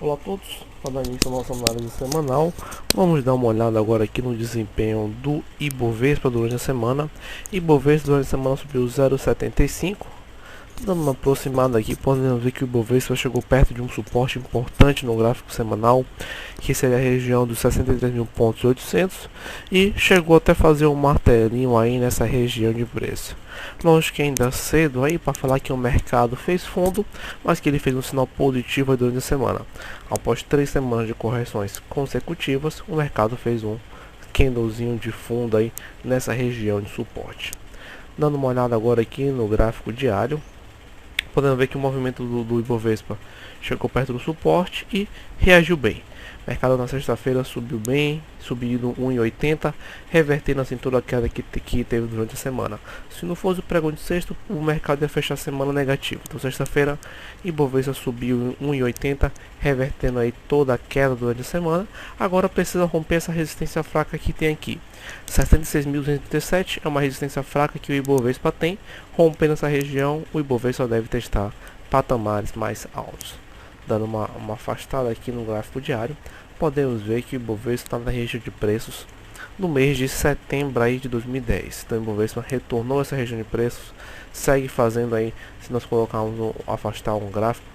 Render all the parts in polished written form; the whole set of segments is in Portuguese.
Olá a todos, para dar início à nossa análise semanal, vamos dar uma olhada agora aqui no desempenho do Ibovespa durante a semana. Ibovespa durante a semana subiu 0,75, dando uma aproximada aqui, podemos ver que o Ibovespa chegou perto de um suporte importante no gráfico semanal, que seria a região dos 63.800, e chegou até fazer um martelinho aí nessa região de preço. Lógico que ainda é cedo aí para falar que o mercado fez fundo, mas que ele fez um sinal positivo durante a semana. Após 3 semanas de correções consecutivas, o mercado fez um candlezinho de fundo aí nessa região de suporte. Dando uma olhada agora aqui no gráfico diário, podemos ver que o movimento do Ibovespa chegou perto do suporte e reagiu bem. O mercado na sexta-feira subiu bem, subindo 1,80, revertendo assim toda a queda que teve durante a semana. Se não fosse o pregão de sexta, o mercado ia fechar a semana negativo. Então sexta-feira, Ibovespa subiu 1,80, revertendo aí toda a queda durante a semana. Agora precisa romper essa resistência fraca que tem aqui. 66.237 é uma resistência fraca que o Ibovespa tem. Rompendo essa região, o Ibovespa deve testar patamares mais altos. Dando uma afastada aqui no gráfico diário, podemos ver que o Ibovespa está na região de preços no mês de setembro aí de 2010. Então o Ibovespa retornou essa região de preços, segue fazendo aí, se nós colocarmos afastar um gráfico,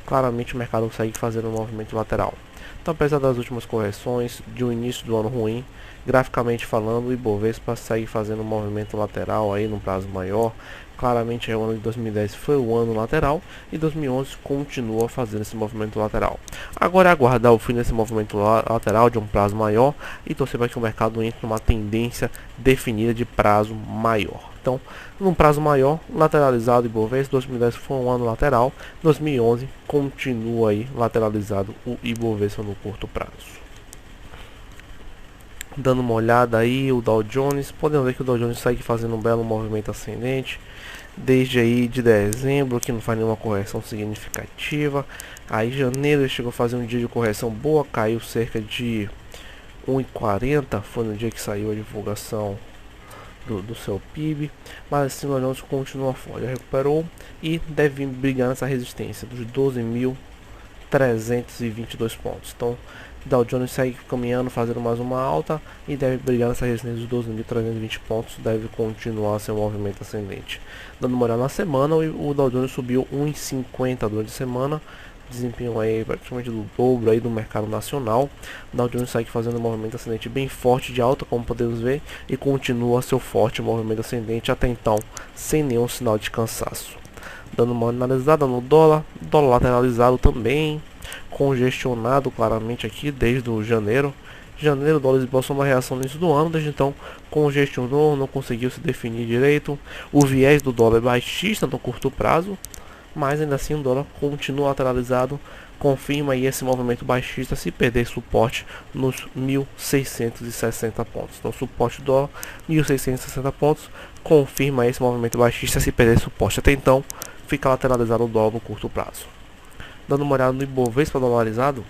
claramente o mercado segue fazendo um movimento lateral. Então, apesar das últimas correções, de um início do ano ruim, graficamente falando, o Ibovespa segue fazendo um movimento lateral aí no prazo maior. Claramente o ano de 2010 foi o ano lateral e 2011 continua fazendo esse movimento lateral. Agora é aguardar o fim desse movimento lateral de um prazo maior e torcer para que o mercado entre numa tendência definida de prazo maior. Então, num prazo maior, lateralizado o Ibovespa, 2010 foi um ano lateral, 2011 continua aí lateralizado o Ibovespa no curto prazo. Dando uma olhada aí o Dow Jones, podemos ver que o Dow Jones segue fazendo um belo movimento ascendente desde aí de dezembro, que não faz nenhuma correção significativa. Aí janeiro ele chegou a fazer um dia de correção boa, caiu cerca de 1,40, foi no dia que saiu a divulgação do seu PIB, mas assim o Dow Jones continua forte, recuperou e deve brigar nessa resistência dos 12.322 pontos. Então Dow Jones segue caminhando, fazendo mais uma alta e deve brigar nessa resistência dos 12.320 pontos, deve continuar seu movimento ascendente. Dando uma olhada na semana, o Dow Jones subiu 1,50 durante a semana, desempenho aí praticamente do dobro aí do mercado nacional. O Dow Jones segue fazendo um movimento ascendente bem forte de alta, como podemos ver, e continua seu forte movimento ascendente até então, sem nenhum sinal de cansaço. Dando uma analisada no dólar lateralizado também, congestionado claramente aqui desde o janeiro. O dólar esboçou uma reação no início do ano, desde então congestionou, não conseguiu se definir direito. O viés do dólar é baixista no curto prazo, mas ainda assim o dólar continua lateralizado, confirma aí esse movimento baixista se perder suporte nos 1.660 pontos. Então suporte do dólar 1.660 pontos, confirma esse movimento baixista se perder suporte. Até então fica lateralizado o dólar no curto prazo. Dando uma olhada no Ibovespa dolarizado,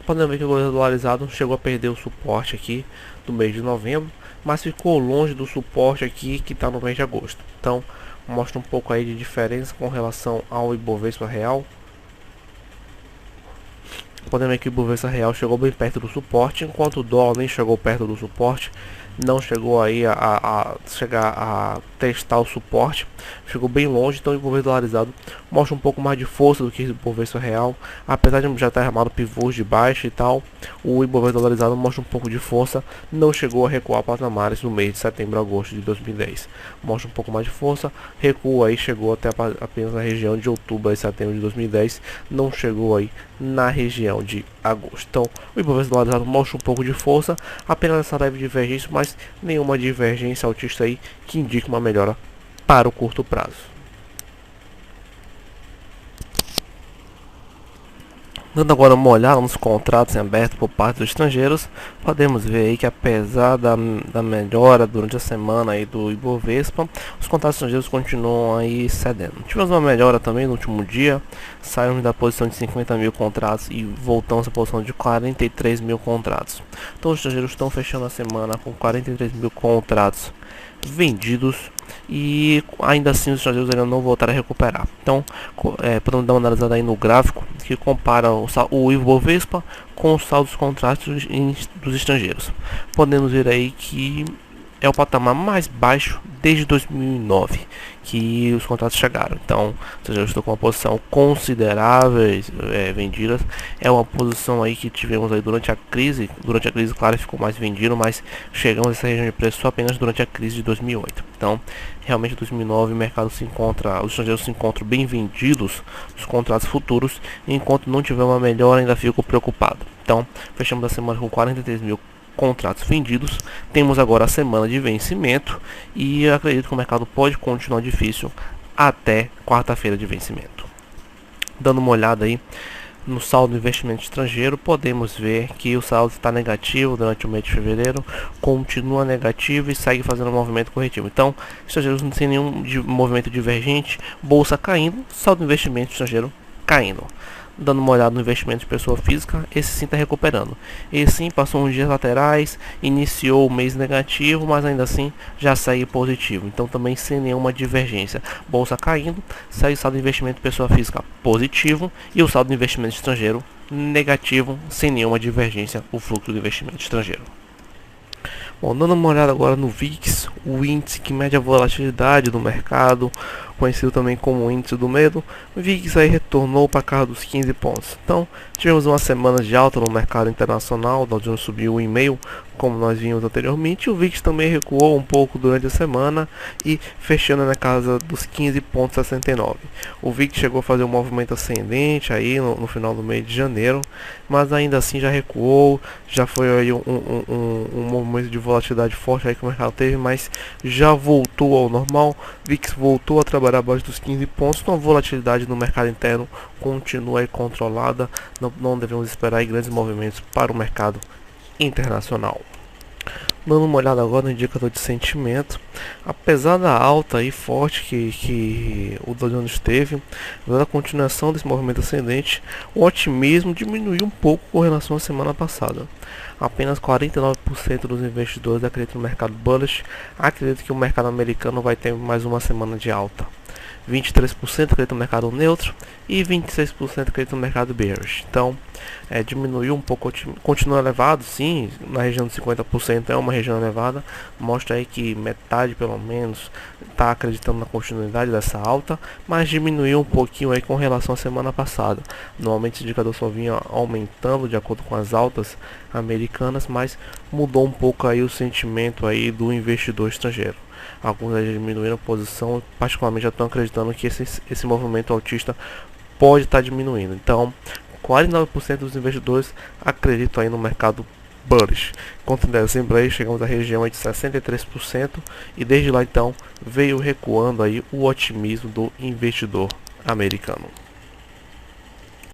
podemos ver que o Ibovespa dolarizado chegou a perder o suporte aqui do mês de novembro, mas ficou longe do suporte aqui que está no mês de agosto. Então mostra um pouco aí de diferença com relação ao Ibovespa real. Podemos ver que o Ibovespa real chegou bem perto do suporte, enquanto o dólar nem chegou perto do suporte, não chegou aí a chegar a testar o suporte, chegou bem longe. Então o Ibovespa dolarizado mostra um pouco mais de força do que o Ibovespa real, apesar de já estar armado pivôs de baixa e tal. O Ibovespa dolarizado mostra um pouco de força, não chegou a recuar patamares no mês de setembro a agosto de 2010, mostra um pouco mais de força, recua aí, chegou até apenas na região de outubro e setembro de 2010, não chegou aí na região de agosto. Então o Ibovespa dolarizado mostra um pouco de força, apenas essa leve divergência, mas nenhuma divergência altista aí que indique uma melhora para o curto prazo. Dando agora uma olhada nos contratos em aberto por parte dos estrangeiros, podemos ver aí que apesar da melhora durante a semana aí do Ibovespa, os contratos estrangeiros continuam aí cedendo. Tivemos uma melhora também no último dia, saímos da posição de 50 mil contratos e voltamos à posição de 43 mil contratos. Então os estrangeiros estão fechando a semana com 43 mil contratos vendidos e ainda assim os estrangeiros ainda não voltaram a recuperar. Então, podemos dar uma analisada aí no gráfico que compara o Ibovespa com os saldos contratos dos estrangeiros. Podemos ver aí que é o patamar mais baixo desde 2009 que os contratos chegaram. Então, ou seja, eu estou com uma posição consideráveis vendidas. É uma posição aí que tivemos aí durante a crise. Durante a crise, claro, ficou mais vendido, mas chegamos a essa região de preço só apenas durante a crise de 2008. Então, realmente, em 2009 o mercado se encontra, os estrangeiros se encontram bem vendidos os contratos futuros. Enquanto não tiver uma melhora, ainda fico preocupado. Então, fechamos a semana com 43 mil contratos vendidos. Temos agora a semana de vencimento e eu acredito que o mercado pode continuar difícil até quarta-feira de vencimento. Dando uma olhada aí no saldo do investimento estrangeiro, podemos ver que o saldo está negativo durante o mês de fevereiro, continua negativo e segue fazendo um movimento corretivo. Então, estrangeiros sem nenhum movimento divergente, bolsa caindo, saldo do investimento estrangeiro caindo. Dando uma olhada no investimento de pessoa física, esse sim está recuperando. Esse sim passou uns dias laterais, iniciou o mês negativo, mas ainda assim já segue positivo. Então também sem nenhuma divergência. Bolsa caindo, segue o saldo de investimento de pessoa física positivo e o saldo de investimento estrangeiro negativo, sem nenhuma divergência o fluxo de investimento estrangeiro. Bom, dando uma olhada agora no VIX, o índice que mede a volatilidade do mercado, conhecido também como índice do medo, o VIX aí retornou para casa dos 15 pontos. Então, tivemos uma semana de alta no mercado internacional, o Dow Jones subiu 1,5%, como nós vimos anteriormente. O VIX também recuou um pouco durante a semana e fechando na casa dos 15,69. O VIX chegou a fazer um movimento ascendente aí no final do mês de janeiro, mas ainda assim já recuou, já foi aí um momento de volatilidade forte aí que o mercado teve, mas já voltou ao normal. VIX voltou a trabalhar abaixo dos 15 pontos, então a volatilidade no mercado interno continua aí controlada, não devemos esperar aí grandes movimentos para o mercado internacional. Dando uma olhada agora no indicador de sentimento, apesar da alta e forte que o Dow Jones teve, na continuação desse movimento ascendente, o otimismo diminuiu um pouco com relação à semana passada. Apenas 49% dos investidores acreditam no mercado bullish, acreditam que o mercado americano vai ter mais uma semana de alta. 23% acreditam no mercado neutro e 26% acreditam no mercado bearish. Então, diminuiu um pouco, continua elevado, sim, na região de 50% é uma região elevada, mostra aí que metade pelo menos está acreditando na continuidade dessa alta, mas diminuiu um pouquinho aí com relação à semana passada. Normalmente esse indicador só vinha aumentando de acordo com as altas americanas, mas mudou um pouco aí o sentimento aí do investidor estrangeiro. Alguns aí diminuíram a posição, particularmente já estão acreditando que esse movimento altista pode estar diminuindo. Então, 49% dos investidores acreditam aí no mercado bullish. Contra dezembro aí chegamos à região aí de 63% e desde lá então veio recuando aí o otimismo do investidor americano.